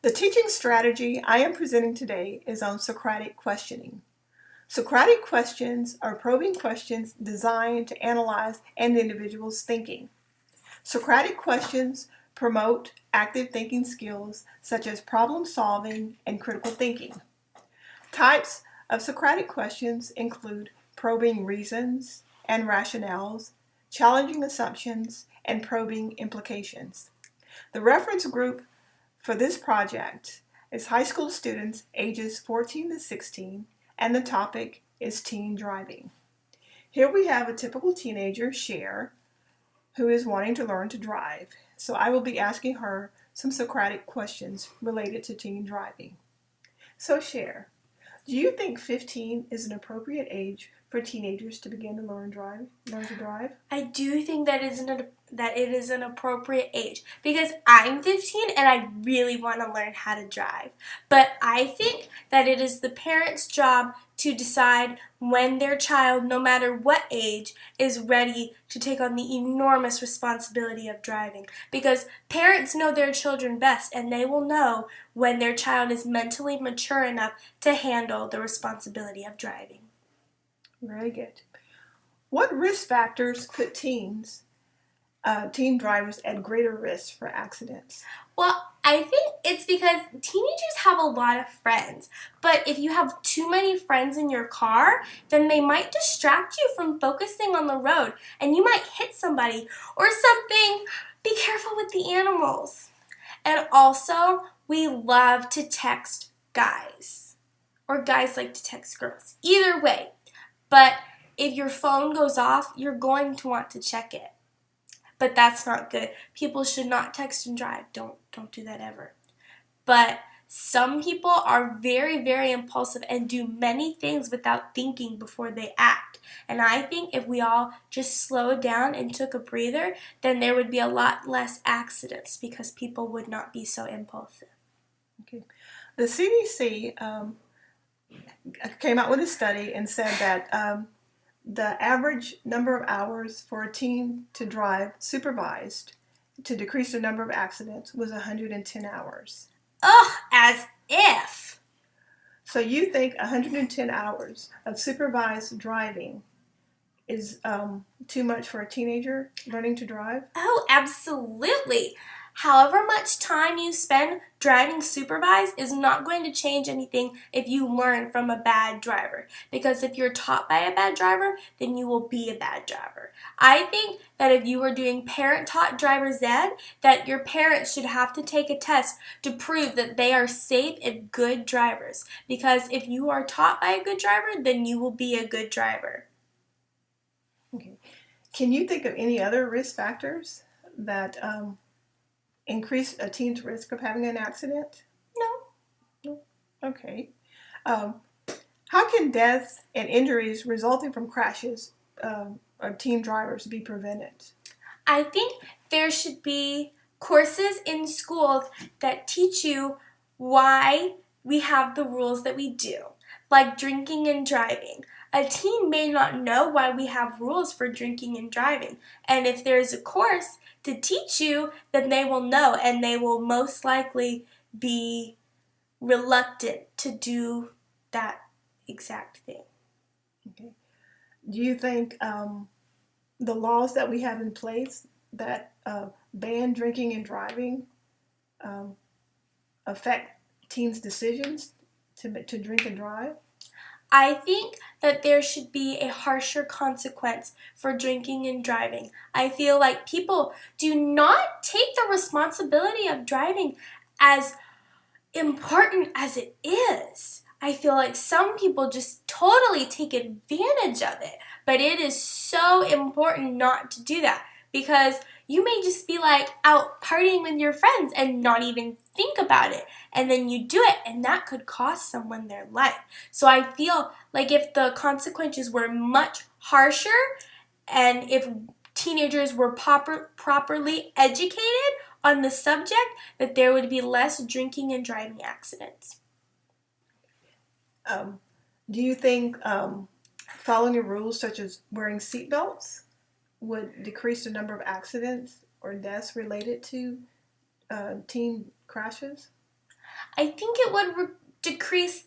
The teaching strategy I am presenting today is on Socratic questioning. Socratic questions are probing questions designed to analyze an individual's thinking. Socratic questions promote active thinking skills such as problem solving and critical thinking. Types of Socratic questions include probing reasons and rationales, challenging assumptions, and probing implications. The reference group for this project is high school students ages 14 to 16, and the topic is teen driving. Here we have a typical teenager, Cher, who is wanting to learn to drive. So I will be asking her some Socratic questions related to teen driving. So Cher, do you think 15 is an appropriate age for teenagers to begin to learn to drive? I do think that it is an appropriate age because I'm 15 and I really want to learn how to drive. But I think that it is the parent's job to decide when their child, no matter what age, is ready to take on the enormous responsibility of driving. Because parents know their children best, and they will know when their child is mentally mature enough to handle the responsibility of driving. Very good. What risk factors put teen drivers at greater risk for accidents? Well, I think it's because teenagers have a lot of friends, but if you have too many friends in your car, then they might distract you from focusing on the road, and you might hit somebody or something. Be careful with the animals. And also, we love to text guys, or guys like to text girls. Either way. But if your phone goes off, you're going to want to check it. But that's not good. People should not text and drive. Don't do that ever. But some people are very, very impulsive and do many things without thinking before they act. And I think if we all just slowed down and took a breather, then there would be a lot less accidents because people would not be so impulsive. Okay. The CDC came out with a study and said that the average number of hours for a teen to drive supervised to decrease the number of accidents was 110 hours. Ugh, as if. So you think 110 hours of supervised driving is too much for a teenager learning to drive? Oh, absolutely. However much time you spend driving supervised is not going to change anything if you learn from a bad driver. Because if you're taught by a bad driver, then you will be a bad driver. I think that if you were doing parent-taught driver's ed, that your parents should have to take a test to prove that they are safe and good drivers. Because if you are taught by a good driver, then you will be a good driver. Okay. Can you think of any other risk factors that increase a teen's risk of having an accident? No. Okay. How can deaths and injuries resulting from crashes of teen drivers be prevented? I think there should be courses in schools that teach you why we have the rules that we do, like drinking and driving. A teen may not know why we have rules for drinking and driving, and if there's a course to teach you, then they will know, and they will most likely be reluctant to do that exact thing. Okay. Do you think the laws that we have in place that ban drinking and driving affect teens' decisions to drink and drive? I think that there should be a harsher consequence for drinking and driving. I feel like people do not take the responsibility of driving as important as it is. I feel like some people just totally take advantage of it, but it is so important not to do that because you may just be like out partying with your friends and not even think about it, and then you do it, and that could cost someone their life. So I feel like if the consequences were much harsher and if teenagers were properly educated on the subject, that there would be less drinking and driving accidents. Do you think following the rules such as wearing seatbelts would decrease the number of accidents or deaths related to teen crashes? I think it would decrease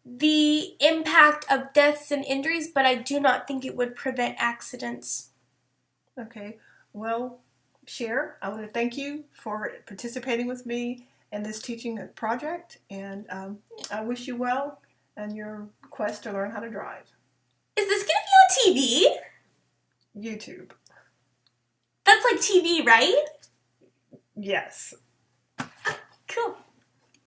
the impact of deaths and injuries, but I do not think it would prevent accidents. Okay, well, Cher, I want to thank you for participating with me in this teaching project, and I wish you well in your quest to learn how to drive. Is this going to be on TV? YouTube. That's like TV, right? Yes. Cool.